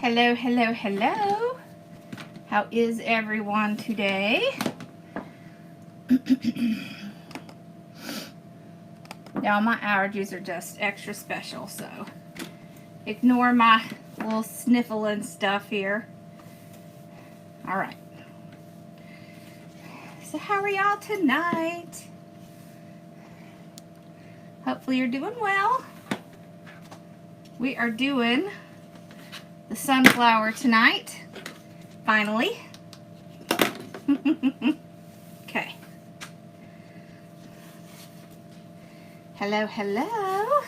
Hello, hello, hello. How is everyone today? Now my allergies are just extra special, so ignore my little sniffling stuff here. All right. So how are y'all tonight? Hopefully you're doing well. We are doing the sunflower tonight, finally. Okay. Hello, hello.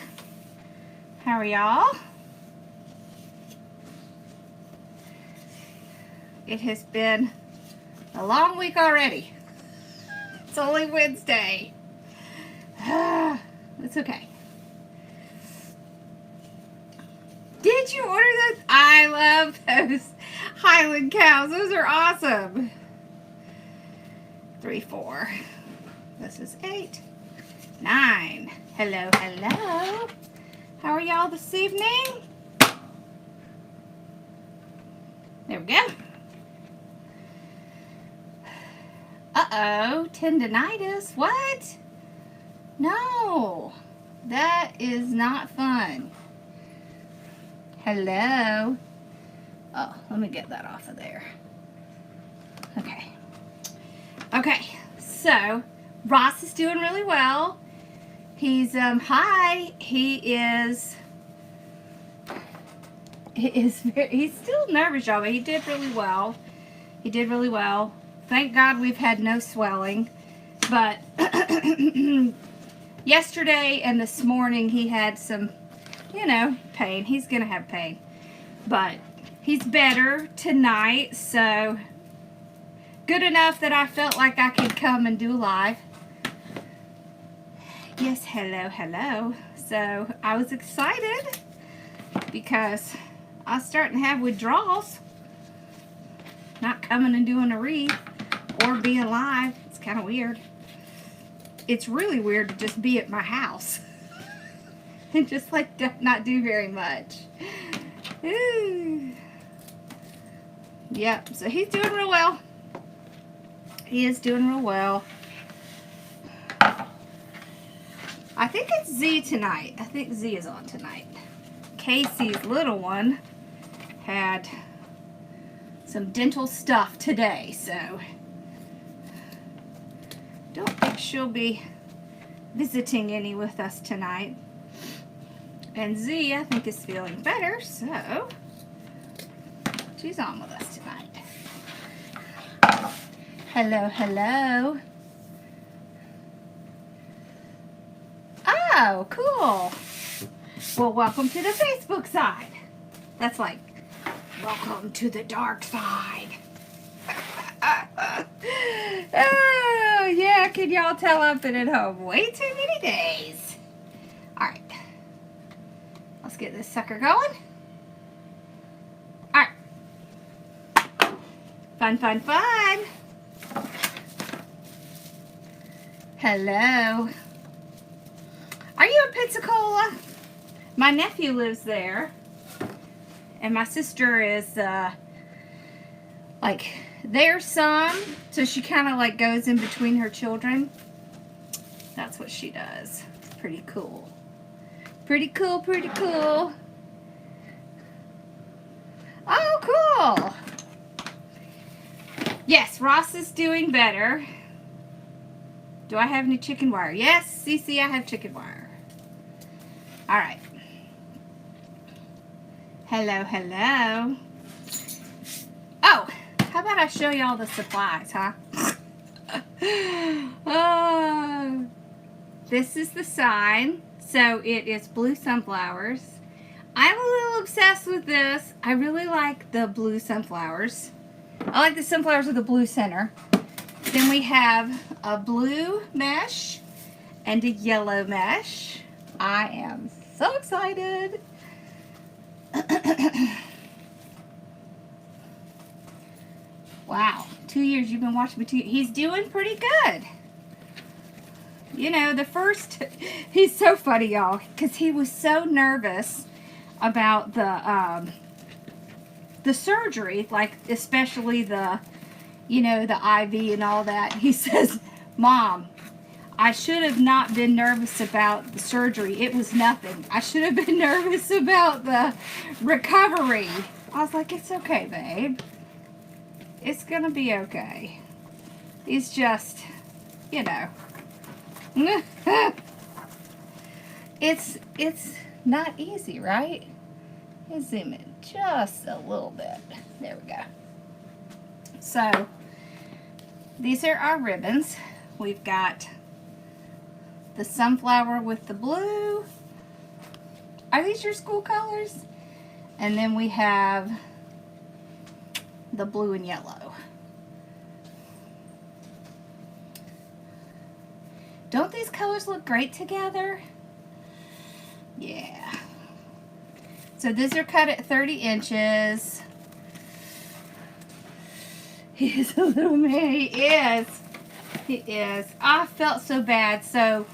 How are y'all? It has been a long week already. It's only Wednesday. It's okay. Did you order those? I love those Highland cows. Those are awesome. 3, 4. This is 8, 9. Hello, hello. How are y'all this evening? There we go. Uh-oh, tendinitis. What? No, that is not fun. Hello. Oh, let me get that off of there. Okay. Okay, so Ross is doing really well. He's he's still nervous, y'all, but he did really well. He did really well. Thank God we've had no swelling. But yesterday and this morning he had some, you know, pain. He's gonna have pain. But he's better tonight, so good enough that I felt like I could come and do live. Yes, hello, hello. So I was excited because I was starting to have withdrawals. Not coming and doing a wreath or being live. It's kind of weird. It's really weird to just be at my house and just like not do very much. Ooh. Yep, so he's doing real well. He is doing real well. I think it's Z tonight. I think Z is on tonight. Casey's little one had some dental stuff today, so don't think she'll be visiting any with us tonight. And Z, I think, is feeling better, so she's on with us tonight. Hello, hello. Oh, cool. Well, welcome to the Facebook side. That's like, welcome to the dark side. Oh, yeah, can y'all tell I've been at home way too many days. All right. Let's get this sucker going. All right. Fun, fun, fun. Hello. Are you in Pensacola? My nephew lives there. And my sister is, like, there's some. So she kind of, like, goes in between her children. That's what she does. It's pretty cool. Pretty cool, pretty cool. Oh, cool. Yes, Ross is doing better. Do I have any chicken wire? Yes, Cece, I have chicken wire. All right. Hello, hello. Oh, how about I show y'all the supplies, huh? Oh, this is the sign. So it is blue sunflowers. I'm a little obsessed with this. I really like the blue sunflowers. I like the sunflowers with the blue center. Then we have a blue mesh and a yellow mesh. I am so excited. Wow, 2 years you've been watching me. He's doing pretty good. You know, he's so funny, y'all, because he was so nervous about the the surgery, like especially the, you know, the IV and all that, he says, Mom, I should have not been nervous about the surgery. It was nothing. I should have been nervous about the recovery. I was like, it's okay, babe. It's gonna be okay. He's just, you know. It's not easy, right? Let's zoom in just a little bit. There we go. So, these are our ribbons. We've got the sunflower with the blue. Are these your school colors? And then we have the blue and yellow. Don't these colors look great together? Yeah. So these are cut at 30 inches. He is a little man. He is. He is. I felt so bad. So,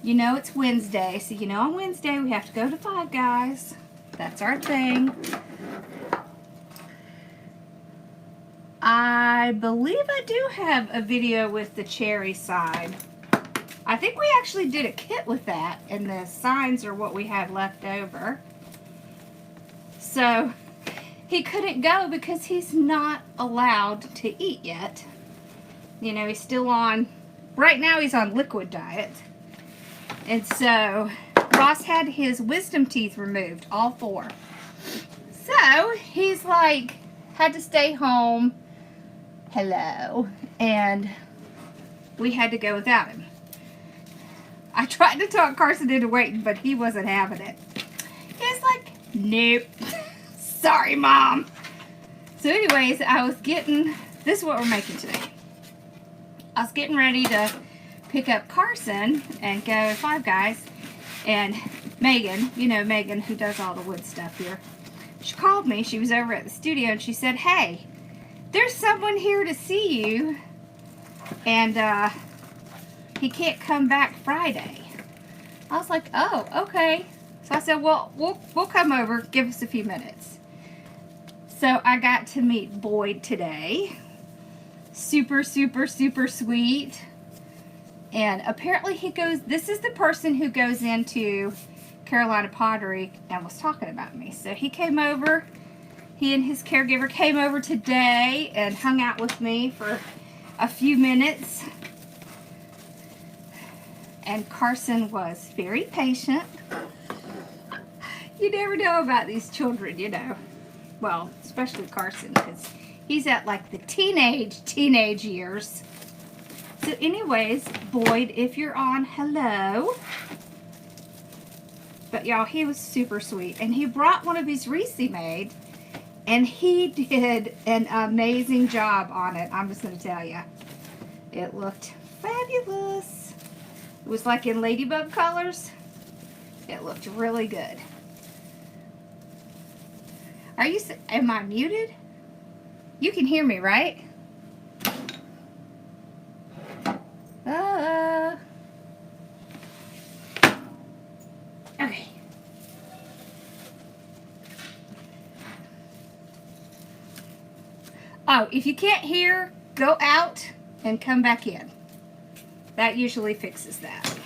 you know, it's Wednesday. So, you know, on Wednesday we have to go to Five Guys. That's our thing. I believe I do have a video with the cherry side. I think we actually did a kit with that, and the signs are what we had left over. So, he couldn't go because he's not allowed to eat yet. You know, he's still on, right now he's on liquid diet. And so, Ross had his wisdom teeth removed, all 4. So, he's like, had to stay home. Hello. And we had to go without him. I tried to talk Carson into waiting, but he wasn't having it. He's like, nope. Sorry, Mom. So anyways, I was getting, this is what we're making today. I was getting ready to pick up Carson and go to Five Guys. And Megan, you know Megan who does all the wood stuff here, she called me. She was over at the studio and she said, hey, there's someone here to see you. And he can't come back Friday. I was like, oh, okay. So I said, well, we'll come over. Give us a few minutes. So I got to meet Boyd today. Super, super, super sweet. And apparently he goes, this is the person who goes into Carolina Pottery and was talking about me. So he came over. He and his caregiver came over today and hung out with me for a few minutes. And Carson was very patient. You never know about these children, you know. Well, especially Carson, because he's at like the teenage years. So anyways, Boyd, if you're on, hello. But y'all, he was super sweet. And he brought one of his wreaths he made. And he did an amazing job on it. I'm just going to tell you. It looked fabulous. It was like in ladybug colors. It looked really good. Am I muted? You can hear me, right? Okay. Oh, if you can't hear, go out and come back in. That usually fixes that.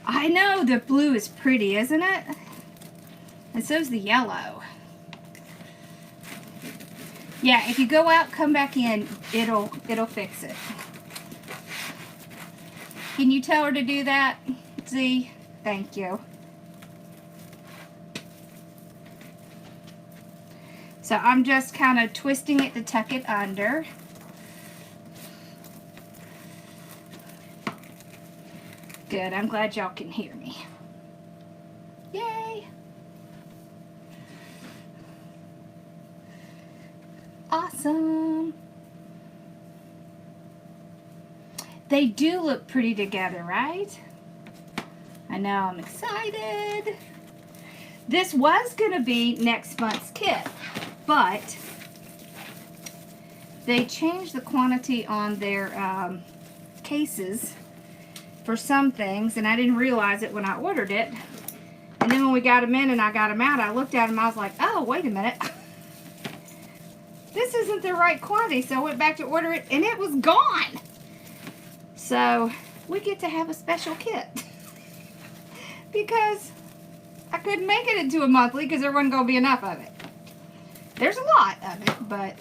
I know the blue is pretty, isn't it? And so's the yellow. Yeah, if you go out, come back in, it'll fix it. Can you tell her to do that, Z? Thank you. So I'm just kind of twisting it to tuck it under. Good, I'm glad y'all can hear me. Yay! Awesome. They do look pretty together, right? I know, I'm excited. This was going to be next month's kit, but they changed the quantity on their cases for some things, and I didn't realize it when I ordered it And then when we got them in and I got them out, I looked at them, I was like, oh, wait a minute. This isn't the right quantity. So I went back to order it and it was gone. So we get to have a special kit. Because I couldn't make it into a monthly because there wasn't going to be enough of it. There's a lot of it, but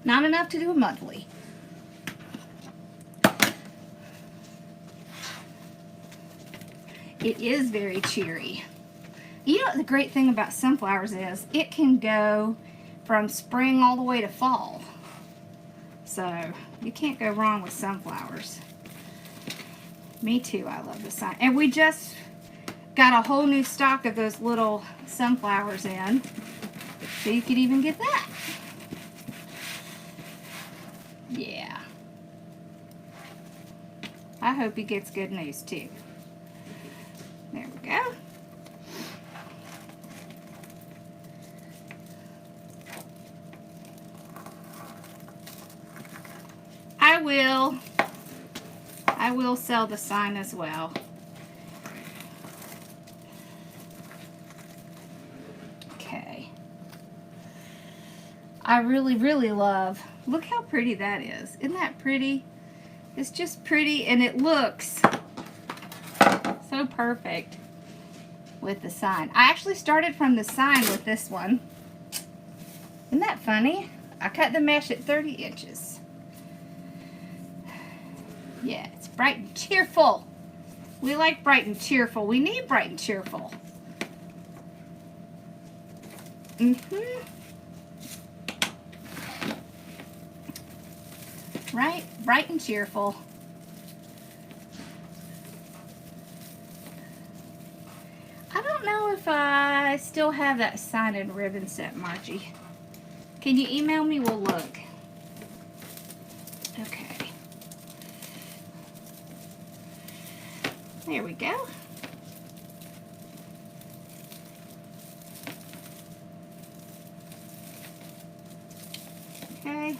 not enough to do a monthly. It is very cheery. You know what the great thing about sunflowers is? It can go from spring all the way to fall. So you can't go wrong with sunflowers. Me too, I love the sign. And we just got a whole new stock of those little sunflowers in. So you could even get that. Yeah. I hope he gets good news too. There we go. I will sell the sign as well. Okay. I really, really love, look how pretty that is. Isn't that pretty? It's just pretty and it looks so perfect with the sign. I actually started from the sign with this one. Isn't that funny? I cut the mesh at 30 inches. Yeah, it's bright and cheerful. We like bright and cheerful. We need bright and cheerful. Right? Bright and cheerful. I don't know if I still have that sign and ribbon set, Margie. Can you email me? We'll look. Okay. There we go. Okay.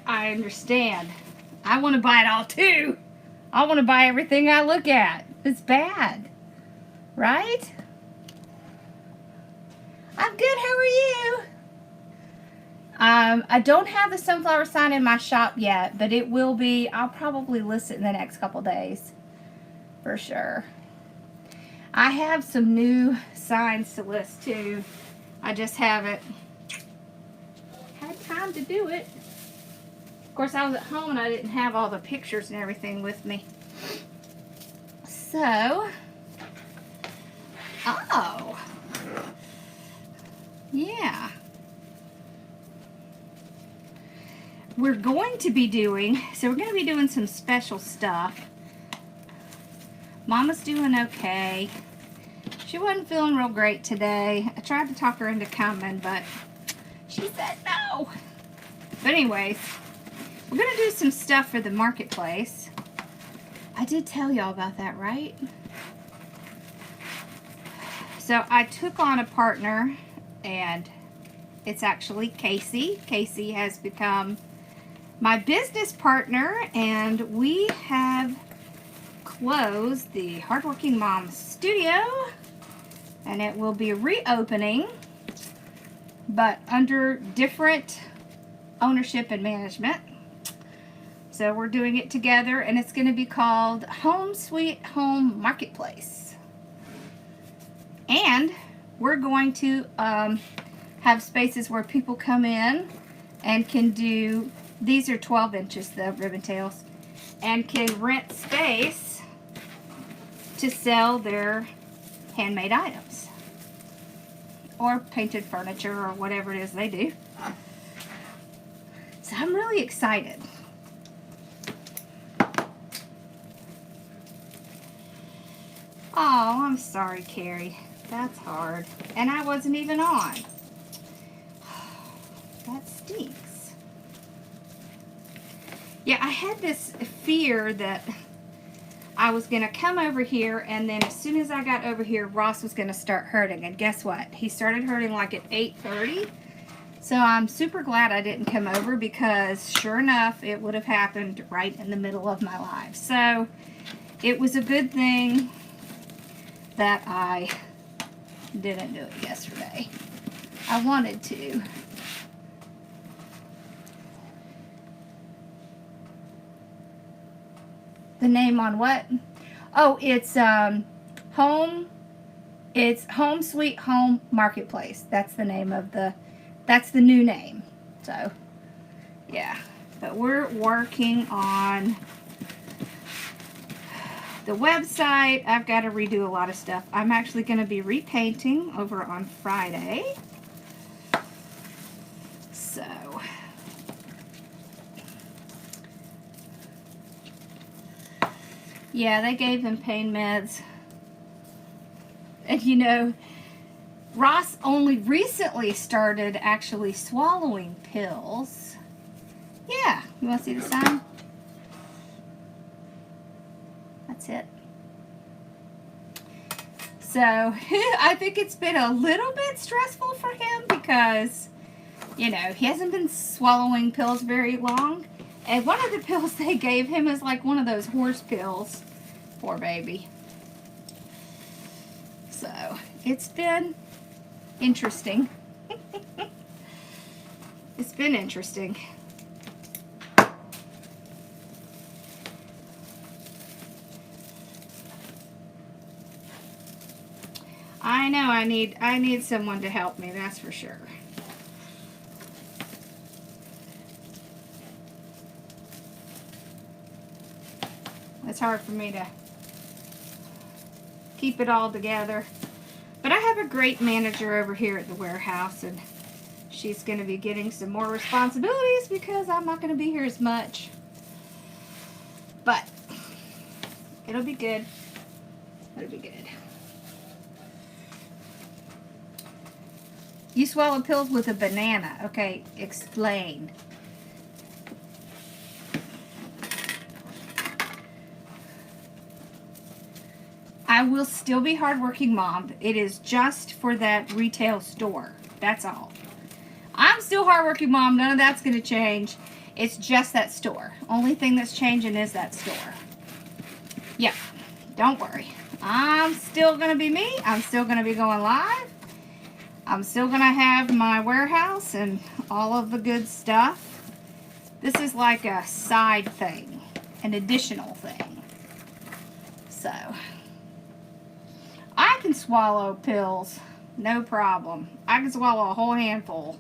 I understand. I want to buy it all too. I want to buy everything I look at. It's bad. Right? I'm good. How are you? I don't have the sunflower sign in my shop yet, but it will be. I'll probably list it in the next couple days. For sure. I have some new signs to list too. I just haven't had time to do it. Of course, I was at home and I didn't have all the pictures and everything with me. So, oh, yeah. We're going to be doing some special stuff. Mama's doing okay. She wasn't feeling real great today. I tried to talk her into coming, but she said no. But anyways, we're going to do some stuff for the marketplace. I did tell y'all about that, right? So I took on a partner, and it's actually Casey. Casey has become my business partner, and we have closed the Hardworking Mom studio, and it will be reopening, but under different ownership and management. So we're doing it together, and it's going to be called Home Sweet Home Marketplace. And we're going to have spaces where people come in and can do, these are 12 inches, the ribbon tails, and can rent space to sell their handmade items or painted furniture or whatever it is they do. So I'm really excited. Oh, I'm sorry, Carrie. That's hard. And I wasn't even on. That stinks. Yeah, I had this fear that I was going to come over here, and then as soon as I got over here, Ross was going to start hurting. And guess what? He started hurting like at 8:30. So I'm super glad I didn't come over, because sure enough, it would have happened right in the middle of my live. So it was a good thing that I didn't do it yesterday. I wanted to. The name on what? Oh, it's Home Sweet Home Marketplace. That's the name of that's the new name. So, yeah. But we're working on the website. I've got to redo a lot of stuff. I'm actually going to be repainting over on Friday. So, yeah, they gave him pain meds. And you know, Ross only recently started actually swallowing pills. Yeah, you want to see the sign? That's it. So, I think it's been a little bit stressful for him because, you know, he hasn't been swallowing pills very long. And one of the pills they gave him is like one of those horse pills. Poor baby. So, it's been interesting. It's been interesting. I know I need someone to help me, that's for sure. It's hard for me to keep it all together. But I have a great manager over here at the warehouse, and she's going to be getting some more responsibilities because I'm not going to be here as much. But it'll be good. It'll be good. You swallow pills with a banana. Okay, explain. I will still be Hardworking Mom. It is just for that retail store. That's all. I'm still Hardworking Mom. None of that's going to change. It's just that store. Only thing that's changing is that store. Yeah, don't worry. I'm still going to be me. I'm still going to be going live. I'm still going to have my warehouse and all of the good stuff. This is like a side thing, an additional thing. So, I can swallow pills, no problem. I can swallow a whole handful.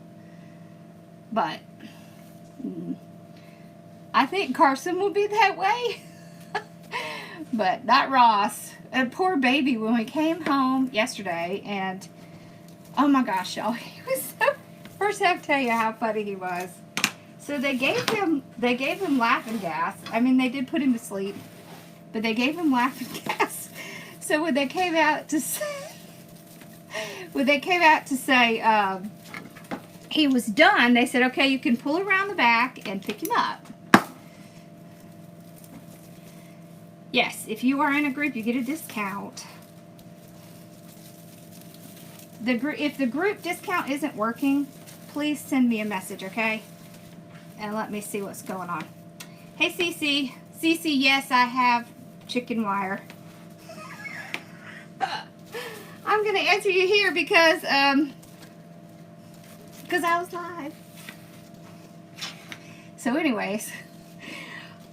But, I think Carson will be that way. But not Ross. Poor baby, when we came home yesterday, and oh my gosh, y'all, he was so, first I have to tell you how funny he was. So they gave him laughing gas. I mean, they did put him to sleep, but they gave him laughing gas. So when they came out to say, he was done, they said, okay, you can pull around the back and pick him up. Yes, if you are in a group, you get a discount. If the group discount isn't working, please send me a message, okay? And let me see what's going on. Hey, Cece. Cece, yes, I have chicken wire. I'm going to answer you here because I was live. So anyways,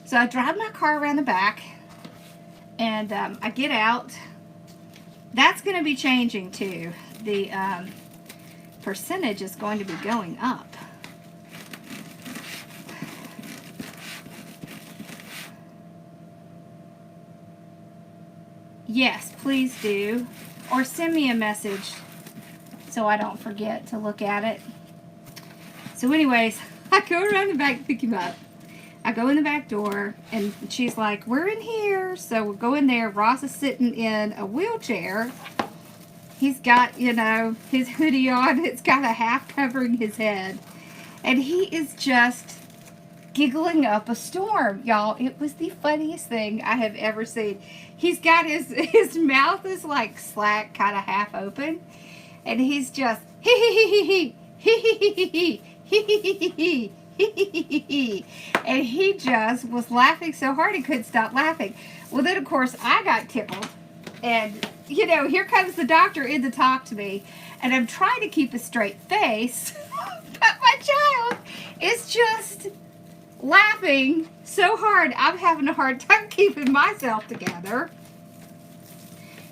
so I drive my car around the back, and I get out. That's going to be changing too. The percentage is going to be going up. Yes, please do. Or send me a message so I don't forget to look at it. So anyways, I go around the back to pick him up. I go in the back door, and she's like, we're in here. So we'll go in there. Ross is sitting in a wheelchair. He's got, you know, his hoodie on. It's kind of half covering his head. And he is just giggling up a storm, y'all. It was the funniest thing I have ever seen. He's got his mouth is like slack, kind of half open. And he's just, hee hee hee hee hee, And he just was laughing so hard he couldn't stop laughing. Well, then, of course, I got tickled. And, you know, here comes the doctor in to talk to me. And I'm trying to keep a straight face. But my child is just laughing so hard. I'm having a hard time keeping myself together.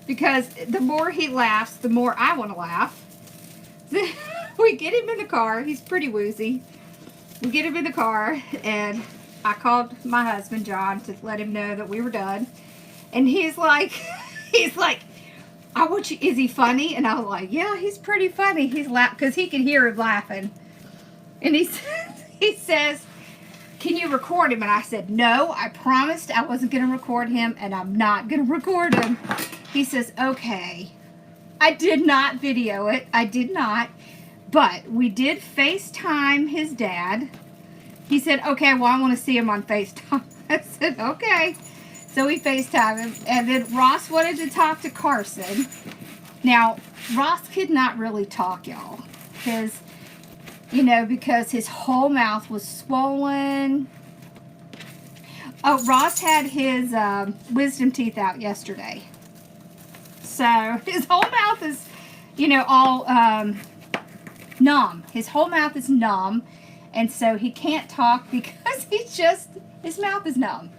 Because the more he laughs, the more I want to laugh. We get him in the car. He's pretty woozy. We get him in the car, and I called my husband, John, to let him know that we were done. And he's like, I want you, is he funny? And I was like, yeah, he's pretty funny. He's laughing, because he can hear him laughing. And he says, can you record him? And I said, no, I promised I wasn't going to record him, and I'm not going to record him. He says, okay. I did not video it. I did not. But we did FaceTime his dad. He said, okay, well, I want to see him on FaceTime. I said, okay. So we FaceTimed him. And then Ross wanted to talk to Carson. Now, Ross could not really talk, y'all. Because, you know, because his whole mouth was swollen. Oh, Ross had his wisdom teeth out yesterday. So his whole mouth is, you know, all numb. His whole mouth is numb. And so he can't talk because his mouth is numb.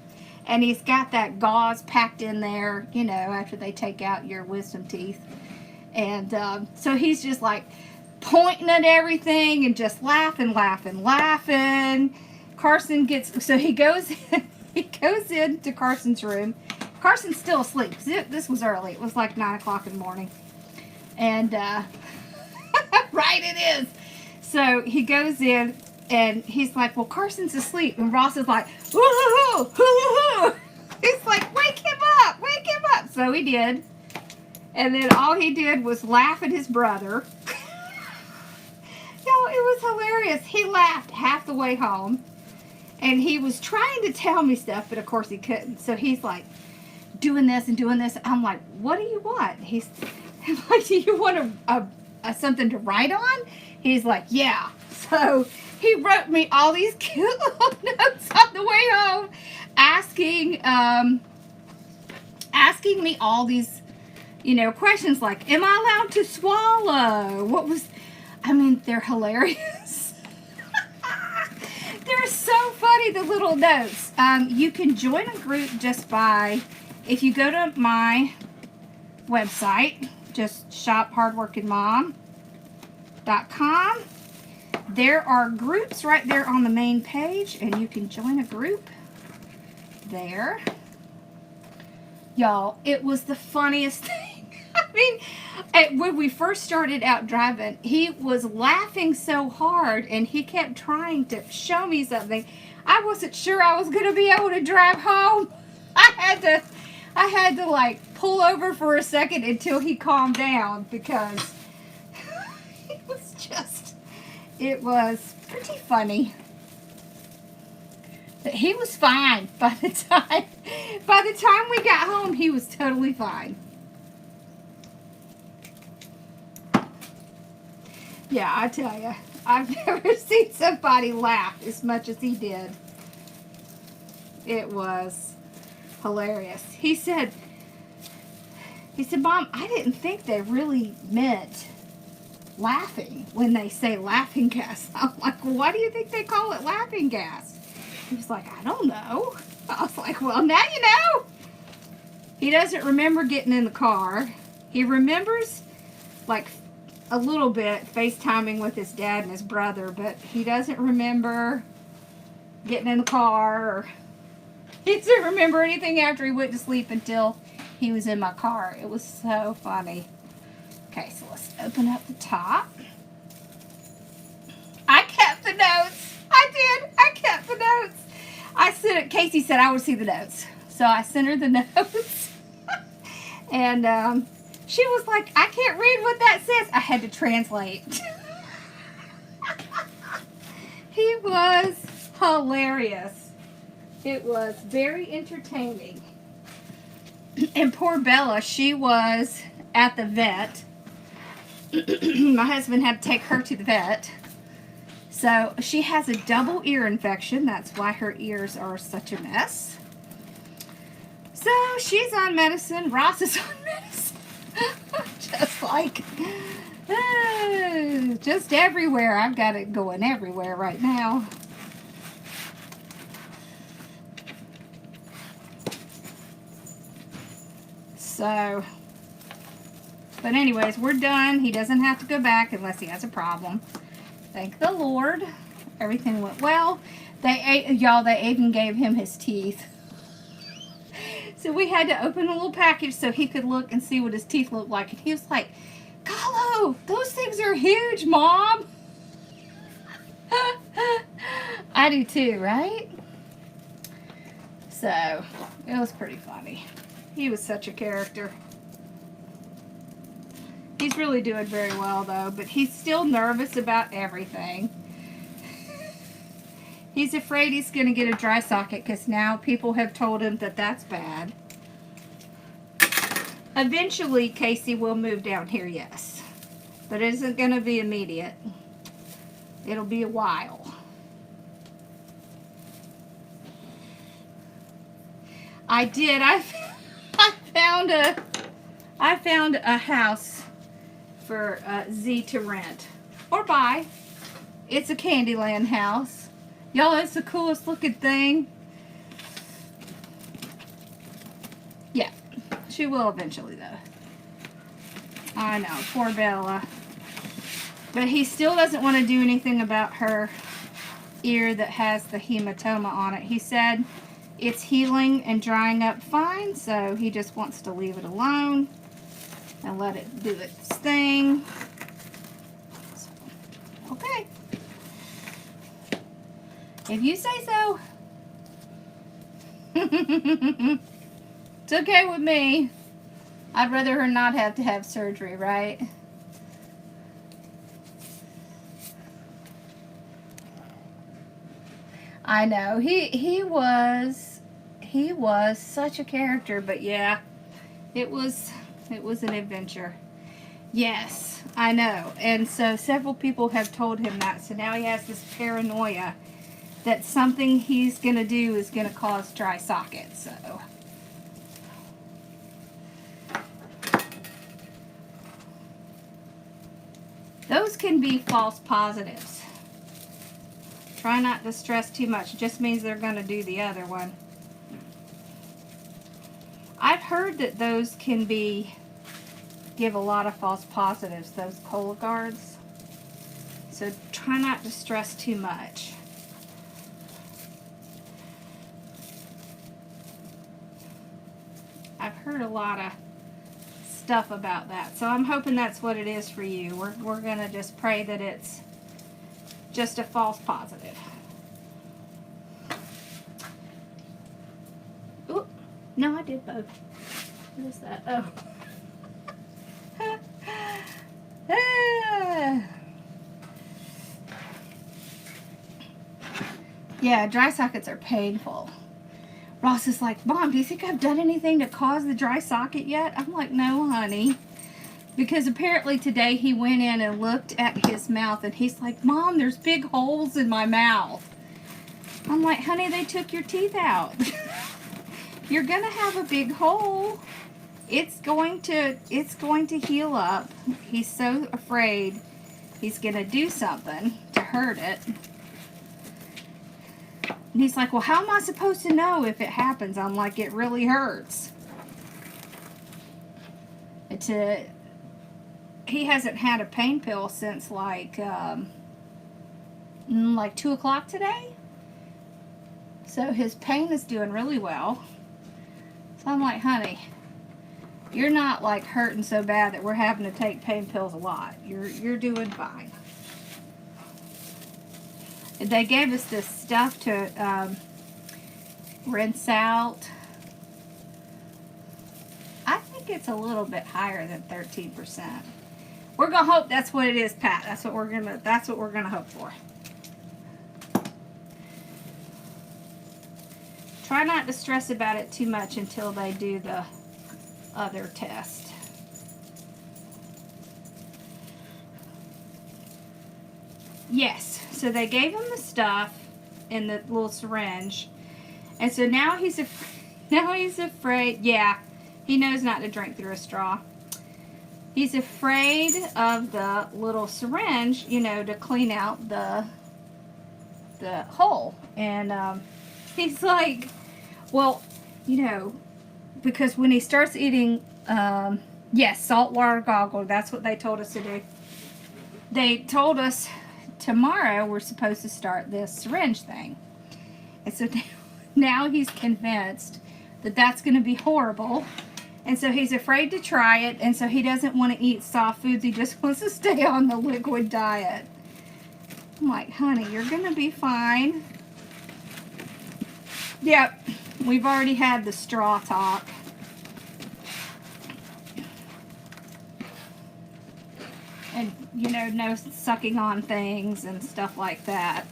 And he's got that gauze packed in there, you know, after they take out your wisdom teeth. And so he's just like pointing at everything and just laughing. Carson gets, so he goes into Carson's room. Carson's still asleep. This was early. It was like 9 o'clock in the morning. And, right it is. So he goes in and he's like, well, Carson's asleep. And Ross is like, woo-hoo-hoo, hoo-hoo-hoo. He's like, wake him up. So he did. And then all he did was laugh at his brother. Yo, it was hilarious. He laughed half the way home. And he was trying to tell me stuff, but of course he couldn't. So he's like, doing this and doing this. I'm like, what do you want? He's like, do you want something to write on? He's like, yeah. So he wrote me all these cute little notes on the way home, asking me all these, you know, questions like, am I allowed to swallow? They're hilarious. They're so funny, the little notes. You can join a group just by, if you go to my website, just shop hardworkingmom.com. There are groups right there on the main page, and you can join a group there. Y'all, it was the funniest thing. When we first started out driving, he was laughing so hard, and he kept trying to show me something. I wasn't sure I was going to be able to drive home. I had to like pull over for a second until he calmed down, because it was pretty funny. But he was fine by the time we got home. He was totally fine. Yeah, I tell you, I've never seen somebody laugh as much as he did. It was hilarious. He said, Mom, I didn't think they really meant laughing when they say laughing gas. I'm like, well, why do you think they call it laughing gas? He was like, I don't know. I was like, well, now you know. He doesn't remember getting in the car. He remembers, like, a little bit FaceTiming with his dad and his brother, but he doesn't remember getting in the car, or he doesn't remember anything after he went to sleep until he was in my car. It was so funny. Okay, so let's open up the top. I kept the notes. I did. I kept the notes. I sent it. Casey said I would see the notes, so I sent her the notes. And she was like, I can't read what that says. I had to translate. He was hilarious. It was very entertaining. And poor Bella, she was at the vet. My husband had to take her to the vet So she has a double ear infection. That's why her ears are such a mess. So she's on medicine. Ross is on medicine. Just like, just everywhere. I've got it going everywhere right now. So, but anyways, we're done. He doesn't have to go back unless he has a problem. Thank the Lord. Everything went well. Y'all, they even gave him his teeth. So we had to open a little package so he could look and see what his teeth looked like. And he was like, "Carlo, those things are huge, Mom." I do too, right? So, it was pretty funny. He was such a character. He's really doing very well, though, but he's still nervous about everything. He's afraid he's going to get a dry socket because now people have told him that that's bad. Eventually, Casey will move down here, yes. But it isn't going to be immediate. It'll be a while. I did. I found a house for Z to rent or buy. It's a Candyland house. Y'all, it's the coolest looking thing. Yeah, she will eventually though. I know, poor Bella. But he still doesn't want to do anything about her ear that has the hematoma on it. He said it's healing and drying up fine, so he just wants to leave it alone and let it do its thing. So, okay. If you say so. It's okay with me. I'd rather her not have to have surgery, right? I know. He was such a character, but yeah, it was an adventure. Yes, I know. And so several people have told him that. So now he has this paranoia that something he's going to do is going to cause dry sockets. So those can be false positives. Try not to stress too much. It just means they're going to do the other one. I've heard that those can give a lot of false positives, those Cologuards. So try not to stress too much. I've heard a lot of stuff about that. So I'm hoping that's what it is for you. We're going to just pray that it's just a false positive. Ooh, no, I did both. What is that? Oh. Yeah, dry sockets are painful. Ross is like, "Mom, do you think I've done anything to cause the dry socket yet?" I'm like, "No, honey." Because apparently today he went in and looked at his mouth and he's like, "Mom, there's big holes in my mouth." I'm like, "Honey, they took your teeth out." You're going to have a big hole. It's going to heal up. He's so afraid he's going to do something to hurt it. And he's like, "Well, how am I supposed to know if it happens?" I'm like, "It really hurts." He hasn't had a pain pill since like 2 o'clock today. So his pain is doing really well. So I'm like, "Honey, you're not like hurting so bad that we're having to take pain pills a lot. You're doing fine." They gave us this stuff to rinse out. I think it's a little bit higher than 13%. We're gonna hope that's what it is, Pat. That's what we're gonna hope for. Try not to stress about it too much until they do the other test. Yes. so they gave him the stuff in the little syringe. And so now he's afraid. Yeah, he knows not to drink through a straw. He's afraid of the little syringe, you know, to clean out the hole. And he's like, well, you know, because when he starts eating, yes, saltwater goggle, that's what they told us to do. They told us tomorrow we're supposed to start this syringe thing. And so now he's convinced that that's going to be horrible. And so he's afraid to try it. And so he doesn't want to eat soft foods. He just wants to stay on the liquid diet. I'm like, honey, you're going to be fine. Yep, we've already had the straw talk. And, you know, no sucking on things and stuff like that.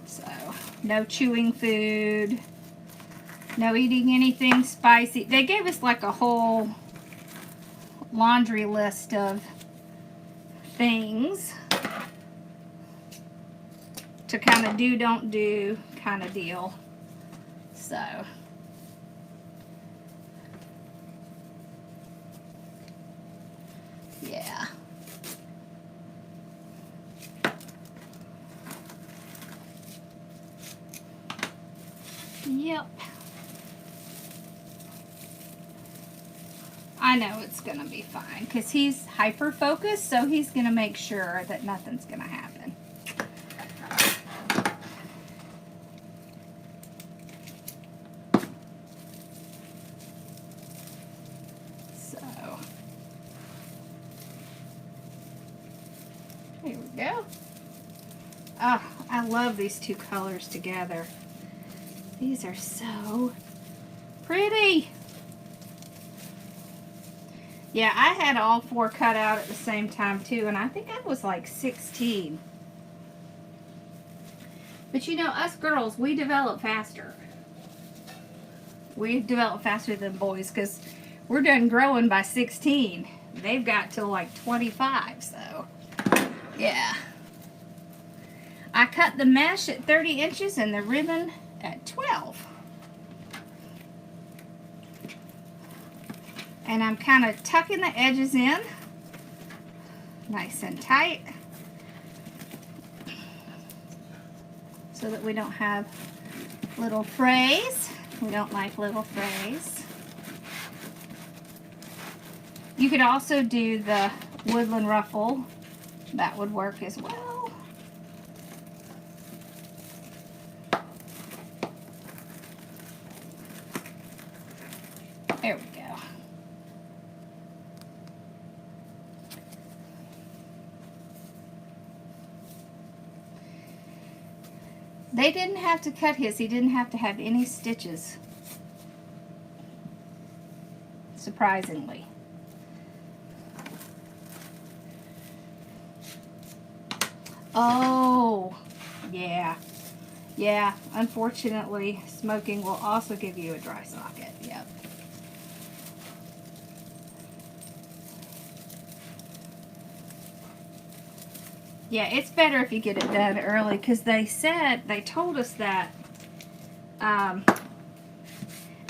So, no chewing food. No eating anything spicy. They gave us like a whole laundry list of things to kind of do, don't do kind of deal. So, yeah. Yep. I know it's going to be fine because he's hyper-focused, so he's going to make sure that nothing's going to happen. So, here we go. Oh, I love these two colors together. These are so pretty. Yeah, I had all four cut out at the same time too, and I think I was like 16. But you know, us girls, we develop faster. We develop faster than boys because we're done growing by 16. They've got till like 25, so yeah. I cut the mesh at 30 inches and the ribbon at 12. And I'm kind of tucking the edges in, nice and tight, so that we don't have little frays. We don't like little frays. You could also do the woodland ruffle. That would work as well. There we go. They didn't have to cut his. He didn't have to have any stitches. Surprisingly. Oh, yeah. Yeah, unfortunately, smoking will also give you a dry socket. Yep. Yeah, it's better if you get it done early because they told us that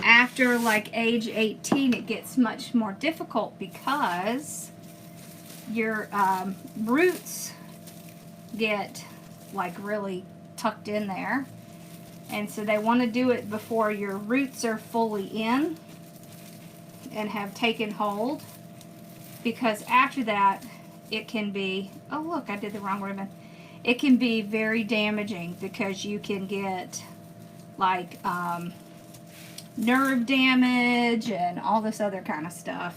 after like age 18 it gets much more difficult because your roots get like really tucked in there, and so they want to do it before your roots are fully in and have taken hold, because after that it can be, oh look, I did the wrong ribbon. It can be very damaging because you can get like nerve damage and all this other kind of stuff.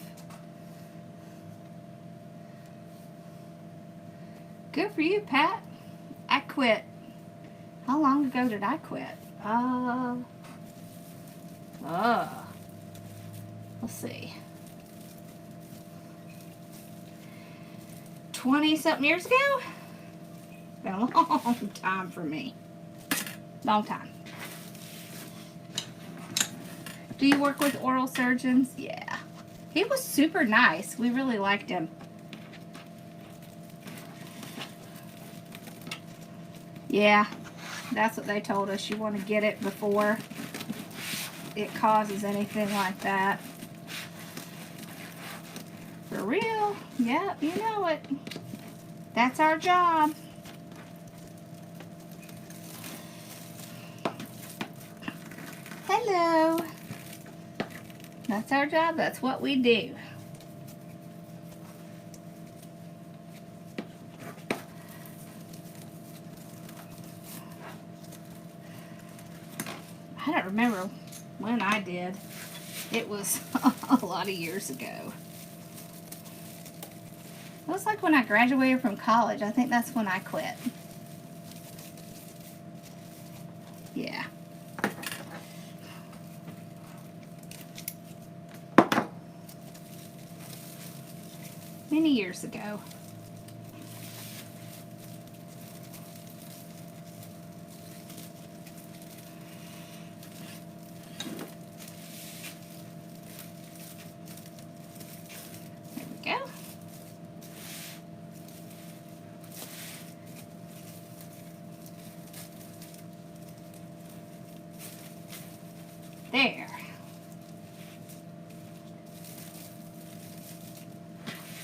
Good for you, Pat. I quit. How long ago did I quit? Let's see. 20-something years ago? Been a long time for me. Long time. Do you work with oral surgeons? Yeah. He was super nice. We really liked him. Yeah, that's what they told us. You want to get it before it causes anything like that. For real. Yeah, you know it. That's our job. Hello. That's our job. That's what we do. I don't remember when I did. It was a lot of years ago. It was like when I graduated from college. I think that's when I quit. Yeah. Many years ago. There we go. There.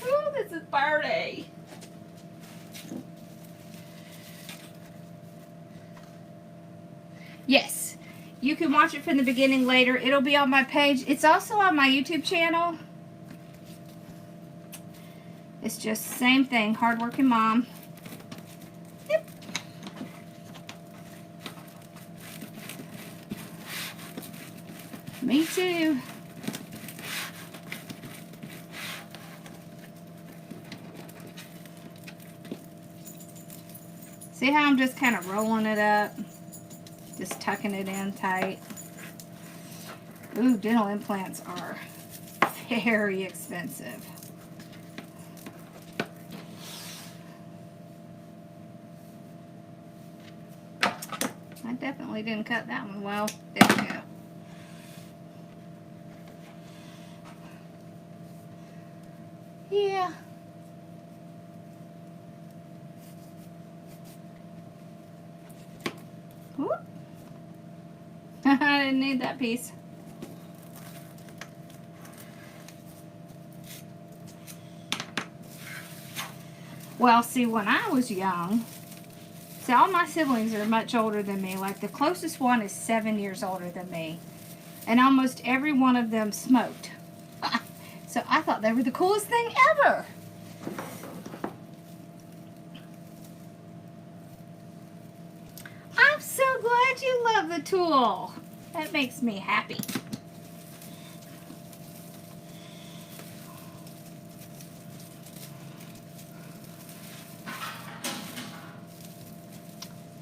Ooh, this is party. Yes, you can watch it from the beginning later. It'll be on my page. It's also on my YouTube channel. It's just the same thing, Hardworking Mom. Yep. Me too. See how I'm just kind of rolling it up? Just tucking it in tight. Ooh, dental implants are very expensive. I definitely didn't cut that one well. There we go. Yeah. Whoop. I didn't need that piece. Well, see, when I was young, see, all my siblings are much older than me. Like, the closest one is 7 years older than me. And almost every one of them smoked. So I thought they were the coolest thing ever. I'm so glad you love the tool. That makes me happy.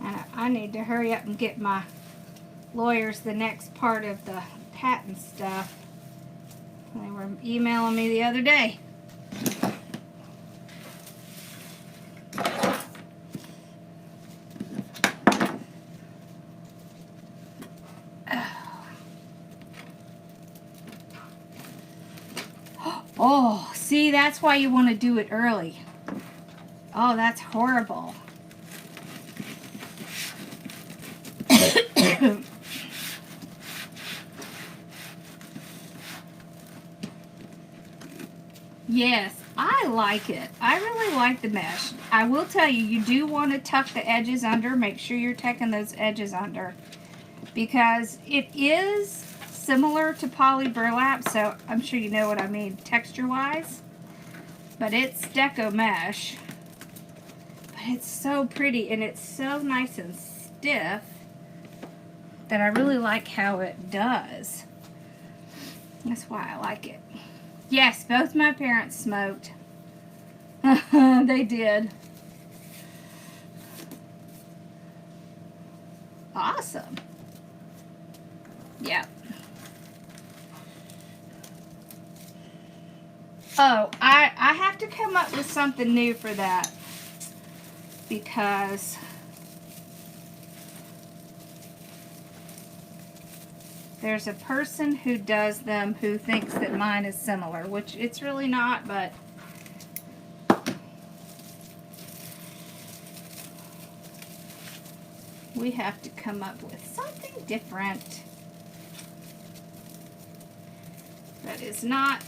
And I need to hurry up and get my lawyers the next part of the patent stuff. They were emailing me the other day. Oh, see, that's why you want to do it early. Oh, that's horrible. Yes, I like it. I really like the mesh. I will tell you, you do want to tuck the edges under. Make sure you're tucking those edges under, because it is similar to poly burlap, so I'm sure you know what I mean texture-wise. But it's Deco mesh. But it's so pretty, and it's so nice and stiff that I really like how it does. That's why I like it. Yes, both my parents smoked. They did. Awesome. Yep. Oh, I have to come up with something new for that, because there's a person who does them who thinks that mine is similar, which it's really not, but we have to come up with something different that is not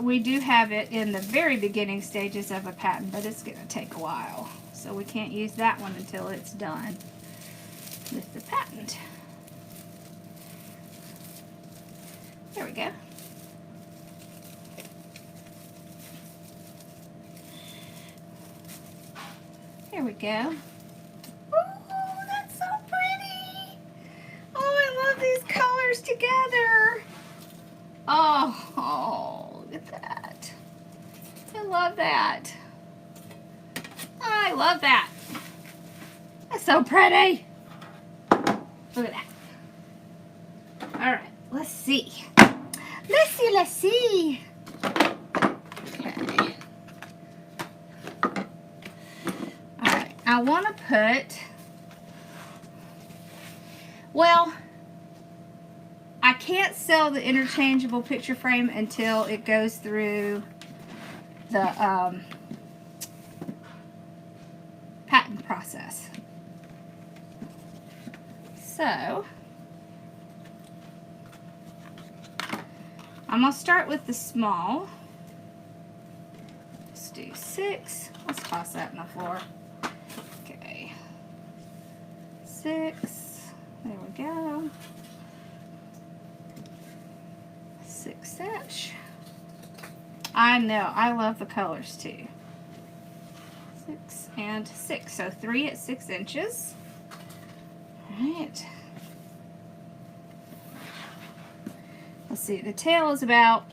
we do have it in the very beginning stages of a pattern, but it's going to take a while. So we can't use that one until it's done with the patent. There we go. There we go. Oh, that's so pretty. Oh, I love these colors together. Oh, look at that. I love that. I love that. That's so pretty. Look at that. All right, let's see. Let's see. Okay. All right, I want to put, well, I can't sell the interchangeable picture frame until it goes through the patent process. So, I'm going to start with the small. Let's do 6. Let's toss that in the floor. Okay. 6. There we go. 6-inch. I know, I love the colors too. 6 and 6, so 3 at 6 inches. Alright. Let's see, the tail is about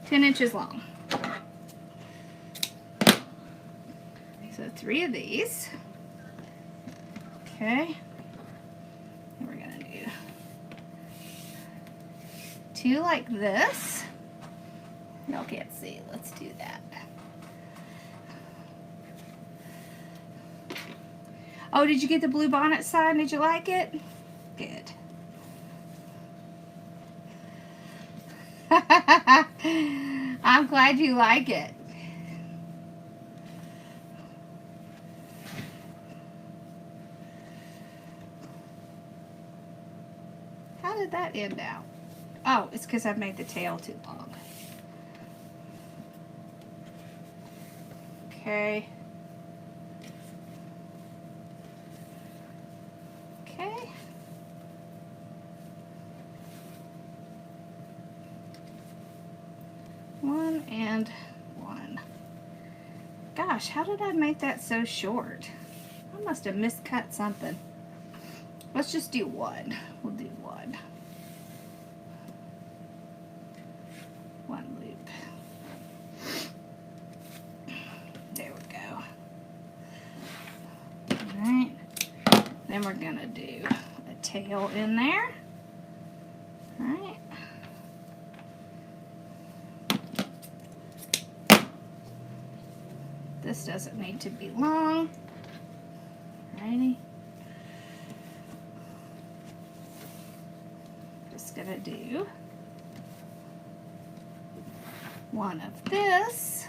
10 inches long. So 3 of these. Okay. And we're gonna do 2 like this. Y'all can't see. Let's do that. Oh, did you get the blue bonnet sign? Did you like it? Good. I'm glad you like it. How did that end out? Oh, it's because I've made the tail too long. Okay. Okay. One and one. Gosh, how did I make that so short? I must have miscut something. Let's just do one. We'll do one. One loop. There we go. Alright. Then we're going to do a tail in there. Alright. This doesn't need to be long. Alrighty. Just going to do one of this.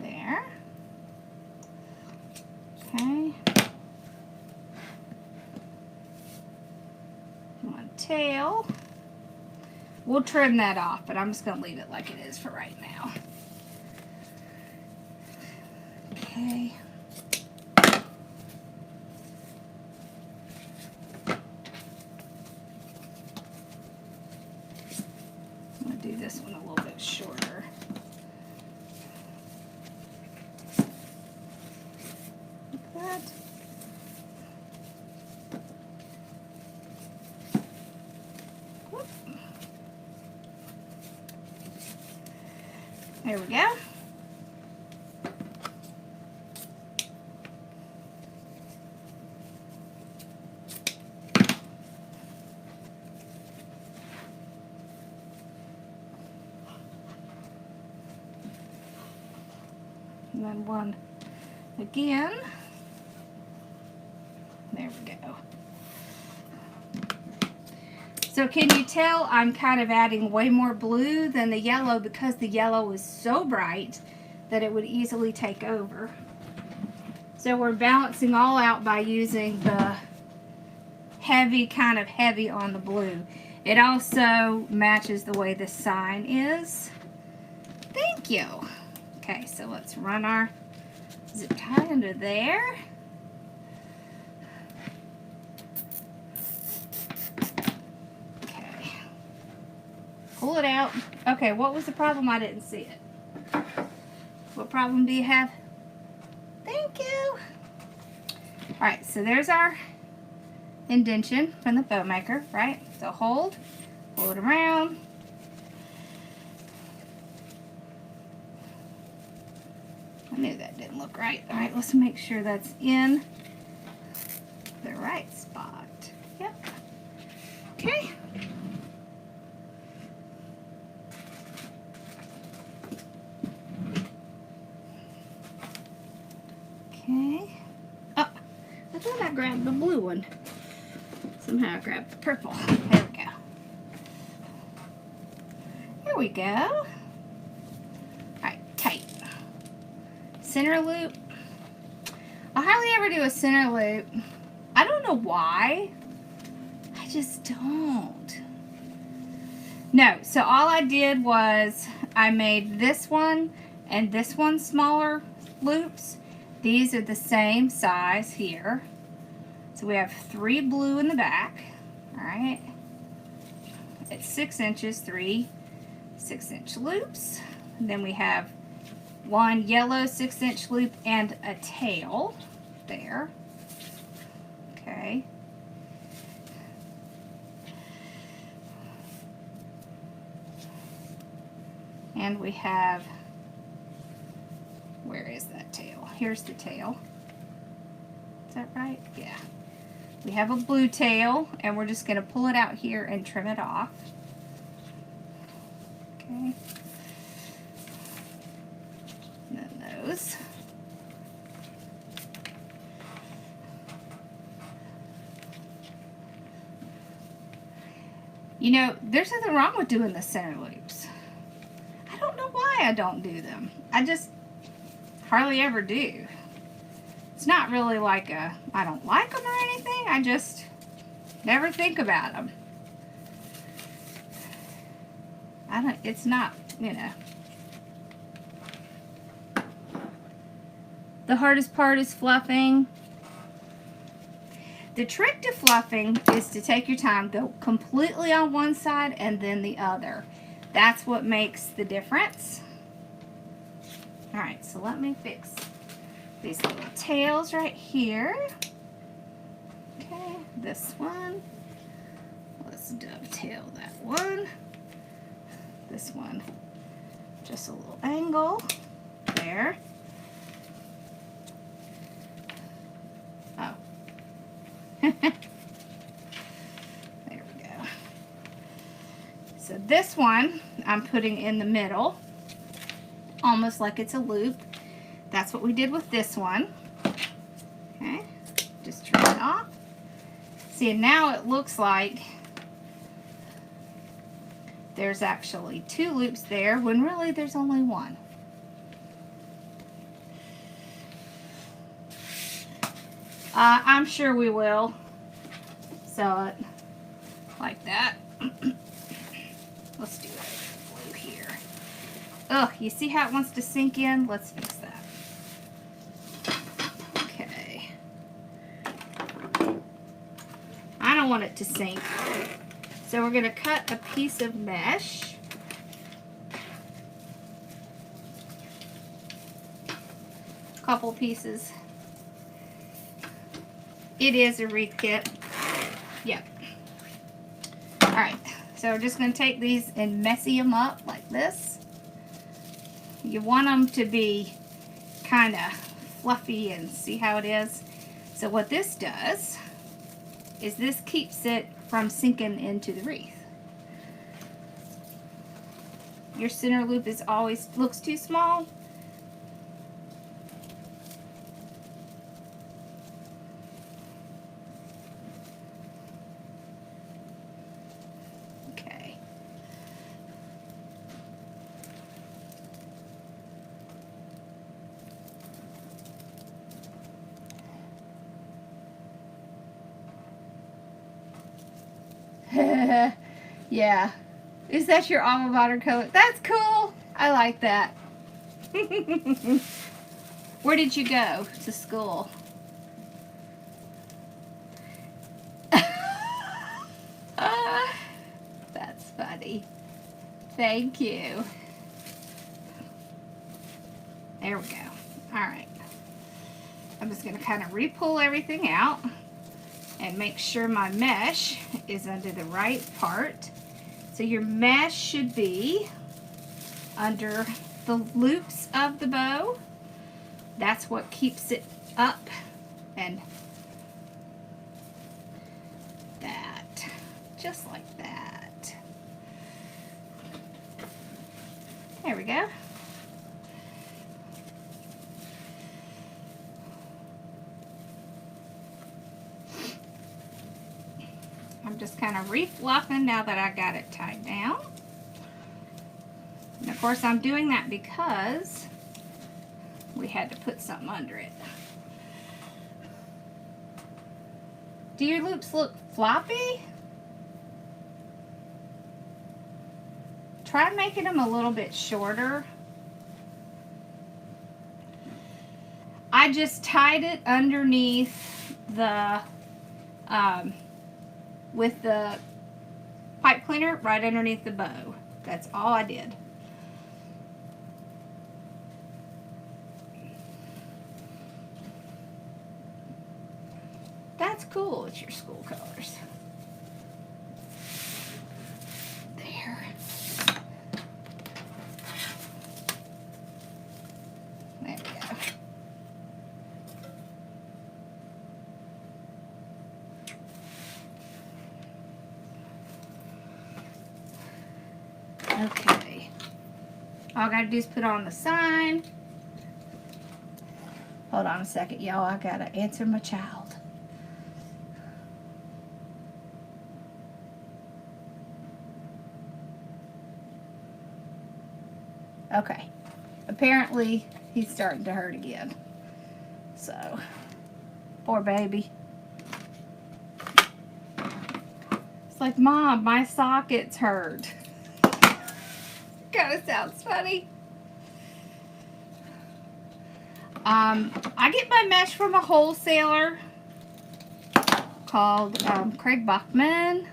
There. Okay. One tail. We'll trim that off, but I'm just going to leave it like it is for right now. Okay. I'm going to do this one a little bit shorter. Like that. Whoop. There we go. And then one again. There we go. So can you tell I'm kind of adding way more blue than the yellow because the yellow is so bright that it would easily take over. So we're balancing all out by using the heavy, kind of heavy on the blue. It also matches the way the sign is. Thank you. Okay, so let's run our zip tie under there. Okay. Pull it out. Okay, what was the problem? I didn't see it. What problem do you have? Thank you. Alright, so there's our indention from the bow maker, right? So hold, pull it around. I knew that didn't look right. Alright, let's make sure that's in the right spot. Yep. Okay. Okay. Oh, I thought I grabbed the blue one. Somehow I grabbed the purple. There we go. Here we go. Alright, tight. Center loop. I hardly ever do a center loop. I don't know why. I just don't. No, so all I did was I made this one and this one smaller loops. These are the same size here. So we have 3 blue in the back. Alright. It's 6 inches, 3 6-inch loops. And then we have 1 yellow 6-inch loop and a tail there. Okay. And we have, where is that tail? Here's the tail. Is that right? Yeah. We have a blue tail, and we're just going to pull it out here and trim it off. Okay. And then those. You know, there's nothing wrong with doing the center loops. I don't know why I don't do them. I just hardly ever do. It's not really like I don't like them or anything. I just never think about them. It's not, you know. The hardest part is fluffing. The trick to fluffing is to take your time, go completely on one side and then the other. That's what makes the difference. Alright, so let me fix these little tails right here. Okay, this one. Let's dovetail that one. This one, just a little angle there. Oh. There we go. So this one I'm putting in the middle, almost like it's a loop. That's what we did with this one. Okay, just trim it off. See, and now it looks like there's actually 2 loops there when really there's only 1. I'm sure we will sell it like that. Let's do it blue here. Ugh, you see how it wants to sink in? Let's fix that. Okay. I don't want it to sink. So we're going to cut a piece of mesh. Couple pieces. It is a wreath kit. Yep. Alright, so we're just going to take these and messy them up like this. You want them to be kind of fluffy and see how it is. So what this does is this keeps it from sinking into the wreath. Your center loop is always looks too small. Yeah. Is that your alma mater color? That's cool. I like that. Where did you go to school? That's funny. Thank you. There we go. Alright. I'm just going to kind of re-pull everything out and make sure my mesh is under the right part. So your mesh should be under the loops of the bow. That's what keeps it up, and that, just like that. There we go. I'm just kind of refluffing now that I got it tied down. And of course I'm doing that because we had to put something under it. Do your loops look floppy? Try making them a little bit shorter. I just tied it underneath the with the pipe cleaner right underneath the bow. That's all I did. That's cool. It's your school colors. There. There we go. Okay. All I gotta do is put on the sign. Hold on a second, y'all. I gotta answer my child. Okay. Apparently, he's starting to hurt again. So, poor baby. It's like, Mom, my sockets hurt. Kind of sounds funny. I get my mesh from a wholesaler called Craig Bachman.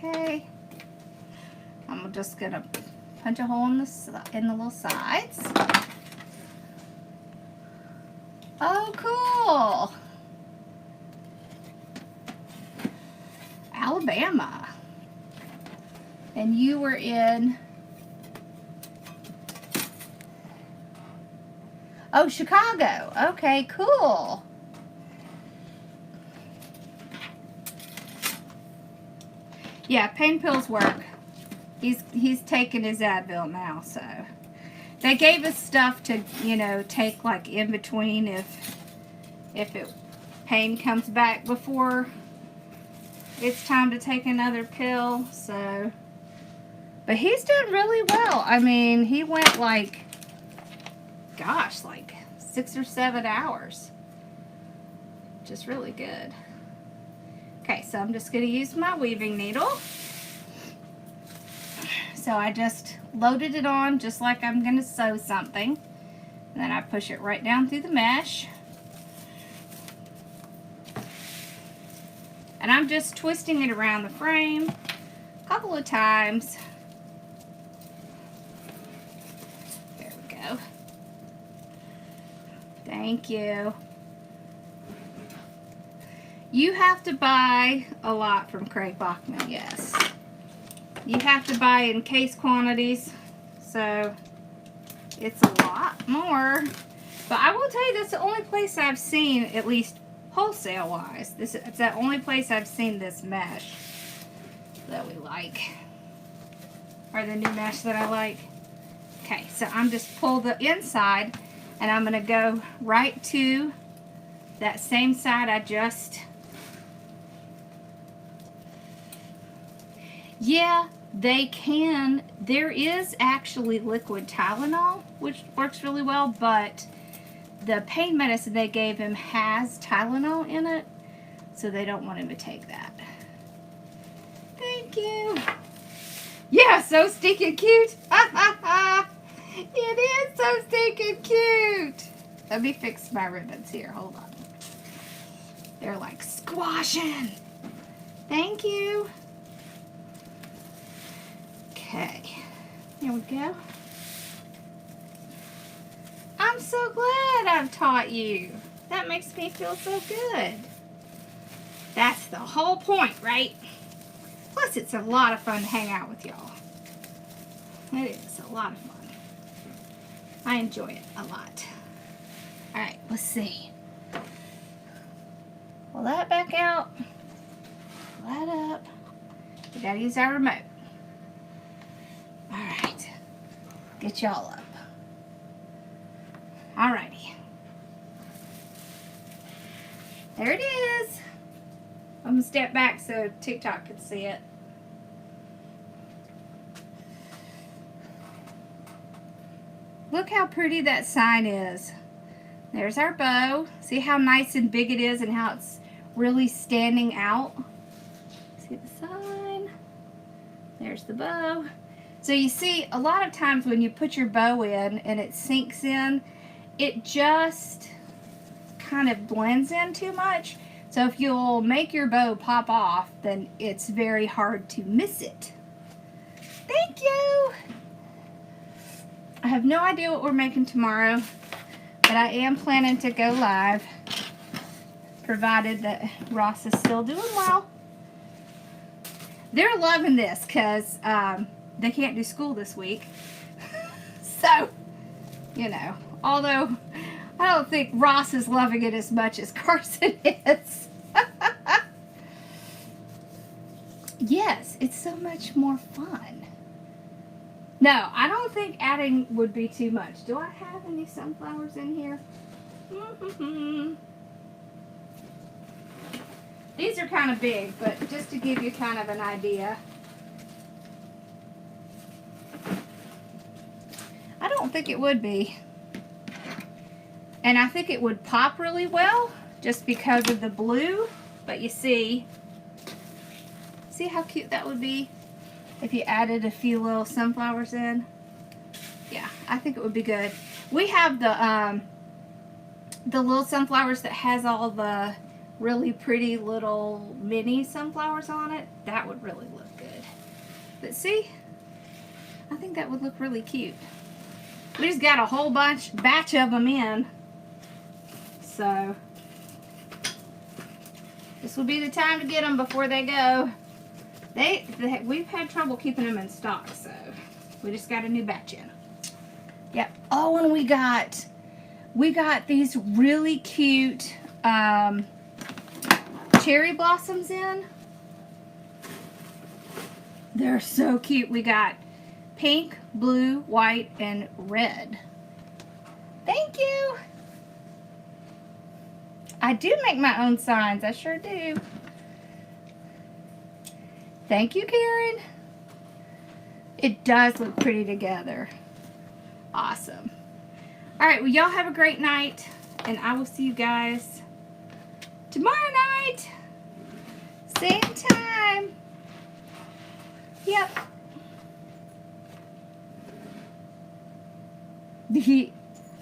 Okay. I'm just gonna punch a hole in the little sides. Oh, cool. Alabama. And you were in, oh, Chicago. Okay, cool. Yeah, pain pills work. He's taking his Advil now, so they gave us stuff to, you know, take like in between if pain comes back before it's time to take another pill. So, but he's doing really well. I mean, he went like, gosh, like 6 or 7 hours. Just really good. Okay, so I'm just going to use my weaving needle. So I just loaded it on just like I'm going to sew something. And then I push it right down through the mesh. And I'm just twisting it around the frame a couple of times. There we go. Thank you. You have to buy a lot from Craig Bachman, yes. You have to buy in case quantities, so it's a lot more. But I will tell you, that's the only place I've seen, at least wholesale-wise. It's the only place I've seen this mesh that we like, or the new mesh that I like. Okay, so I'm just pull the inside, and I'm going to go right to that same side I just... Yeah, they can. There is actually liquid Tylenol, which works really well, but the pain medicine they gave him has Tylenol in it, so they don't want him to take that. Thank you. Yeah, so stinking cute. It is so stinking cute. Let me fix my ribbons here. Hold on. They're like squashing. Thank you. Okay. There we go. I'm so glad I've taught you. That makes me feel so good. That's the whole point, right? Plus, it's a lot of fun to hang out with y'all. It is a lot of fun. I enjoy it a lot. Alright, let's see. Pull that back out. Pull that up. We gotta use our remote. Alright. Get y'all up. Alrighty. There it is. I'm gonna step back so TikTok can see it. Look how pretty that sign is. There's our bow. See how nice and big it is and how it's really standing out? See the sign? There's the bow. So you see, a lot of times when you put your bow in and it sinks in, it just kind of blends in too much. So if you'll make your bow pop off, then it's very hard to miss it. Thank you! I have no idea what we're making tomorrow, but I am planning to go live, provided that Ross is still doing well. They're loving this because they can't do school this week. So, you know, although I don't think Ross is loving it as much as Carson is. Yes, it's so much more fun. No, I don't think adding would be too much. Do I have any sunflowers in here? These are kind of big, but just to give you kind of an idea. I don't think it would be. And I think it would pop really well just because of the blue. But you see how cute that would be if you added a few little sunflowers in? Yeah, I think it would be good. We have the little sunflowers that has all the really pretty little mini sunflowers on it. That would really look good. But see, I think that would look really cute. We just got a whole batch of them in. So, this will be the time to get them before they go. We've had trouble keeping them in stock, so we just got a new batch in. Yep. Oh, and we got these really cute cherry blossoms in. They're so cute. We got pink, blue, white, and red. Thank you. I do make my own signs. I sure do. Thank you, Karen. It does look pretty together. Awesome. All right, well, y'all have a great night, and I will see you guys tomorrow night. Same time. Yep.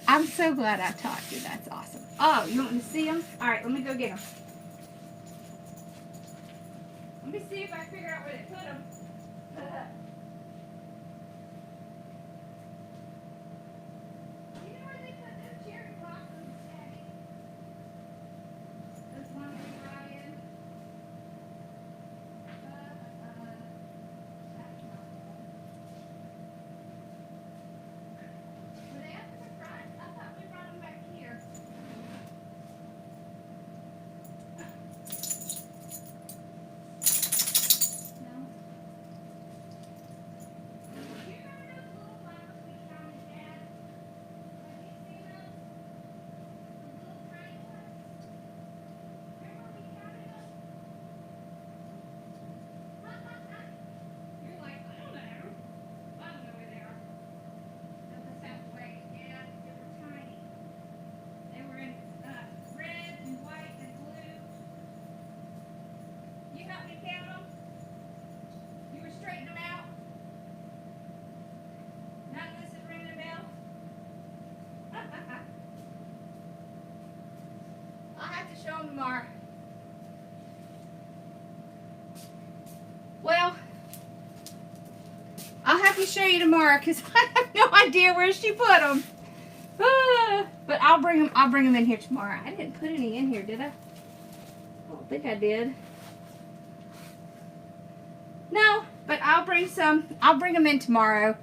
I'm so glad I taught you. That's awesome. Oh, you want me to see them? All right, let me go get them. Let me see if I can figure out where they put them. You know where they put those cherry blossoms, Daddy? Those ones we brought in? That's not them. Were they up in the front? I thought we brought them back here. No. tomorrow. Well, I'll have to show you tomorrow because I have no idea where she put them. But I'll bring them in here tomorrow. I didn't put any in here, did I? I don't think I did. No, but I'll bring them in tomorrow.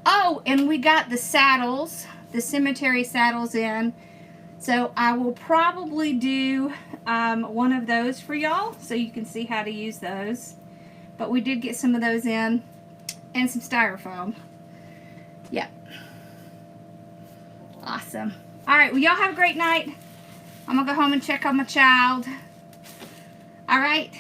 Oh, and we got the saddles, the cemetery saddles in. So I will probably do one of those for y'all so you can see how to use those. But we did get some of those in and some styrofoam. Yep. Awesome. All right, well, y'all have a great night. I'm going to go home and check on my child. All right.